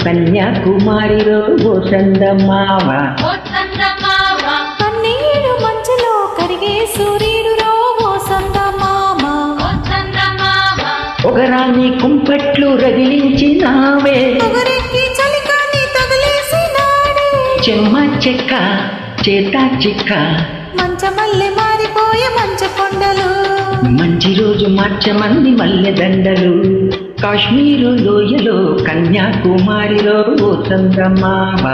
కన్యాకుమారిలో ఓ చందమామ కన్నీడు మంచులో కరిగే సూర్యుడురో ఓ చందమామ ఒకరాన్ని కుంపట్లు రగిలించినావే పొగరెక్కి చలికాన్ని తగిలేసినాడే చెమ్మ చెక్క చేత చిక్క మంచమల్లె మారిపోయే మంచు కొండలు మంచి రోజు మార్చమంది మల్లె దండలు కాశ్మీరు లోయలో కన్యాకుమారిలో ఓ చందమామ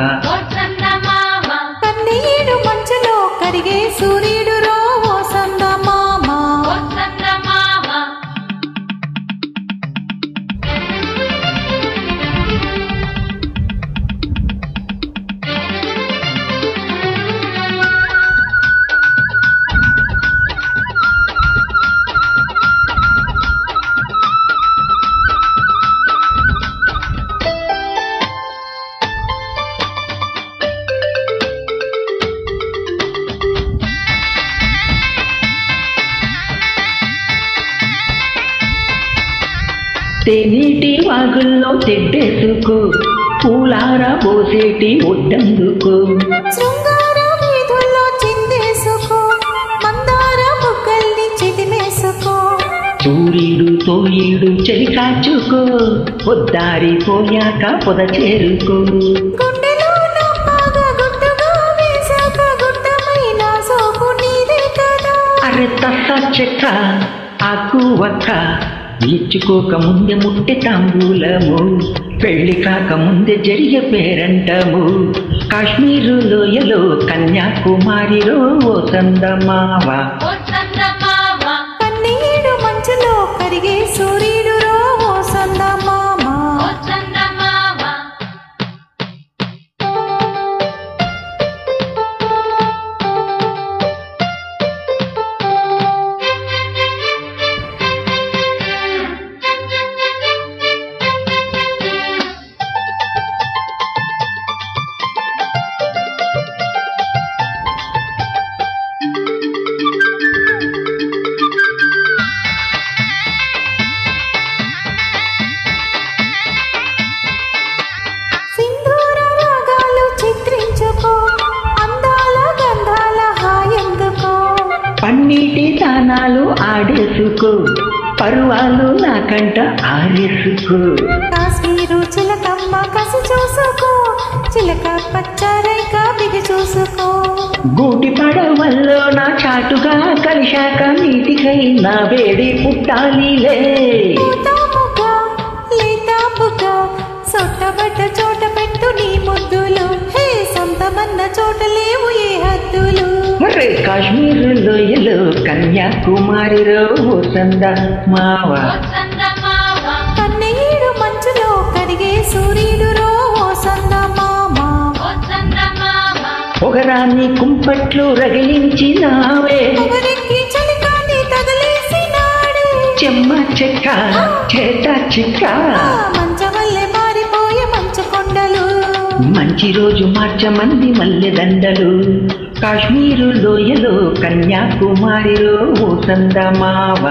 కన్నీడు మంచులో కరిగే సూర్యుడురో ఓ చందమామ తెనీటి వాగుల్లో తెడ్డేసుకో పూలార పోసేటి ఒడ్డందుకో శృంగార వీధుల్లో చిందేసుకో మందార బుగ్గల్ని చిదిమేసుకో సూర్యుడు తోయుడు చలి కాచుకో పొద్దారి పోయాక పొద చేరుకో గుండెలో నమ్మగా గుట్టుగా వేశాక గుట్టమైన సోపు నీదే కదా అరె తస్స చెక్క ఆకు వక్క ఇచ్చుకోక ముందే ముట్టె తాంబూలము పెళ్లి కాక ముందే జరిగే పేరంటము కాశ్మీరు లోయలో కన్యాకుమారిలో ఓ చందమామ కన్నీడు మంచులో కరిగే సూర్యుడురో ఓ చందమామ సింధూర రాగాలు చిత్రించుకో అందాల గంధాల హాయందుకో పన్నీటి దానాలు ఆడేసుకో పరువాలు నాకంట ఆరేసుకో కాశ్మీరు చిలకమ్మ కసి చూసుకో చిలక పచ్చరైక బిగి చూసుకో గూటి పడవల్లో నా చాటుగా కలిశాక నీటికై నా వేడి పుట్టాలిలే పూతాముగా లేతాపుగా సొట్టబడ్డ చోట పెట్టు నీ ముద్దులు హే సొంతమన్న చోట లేవు ఏ హద్దులు ఒరే కాశ్మీరు లోయలో కన్యాకుమారిలో ఓ చందమామ కన్నీడు మంచులో కరిగే సూర్యుడురో ఓ చందమామ ఒకరాన్ని కుంపట్లు రగిలించినావే పొగరెక్కి చలికాన్ని తగిలేసినాడే చెమ్మ చెక్క చేత చిక్క మంచమల్లె మారిపోయే మంచు కొండలు మంచి రోజు మార్చమంది మల్లె దండలు కాశ్మీరు లోయలో కన్యాకుమారిలో ఓ చందమామ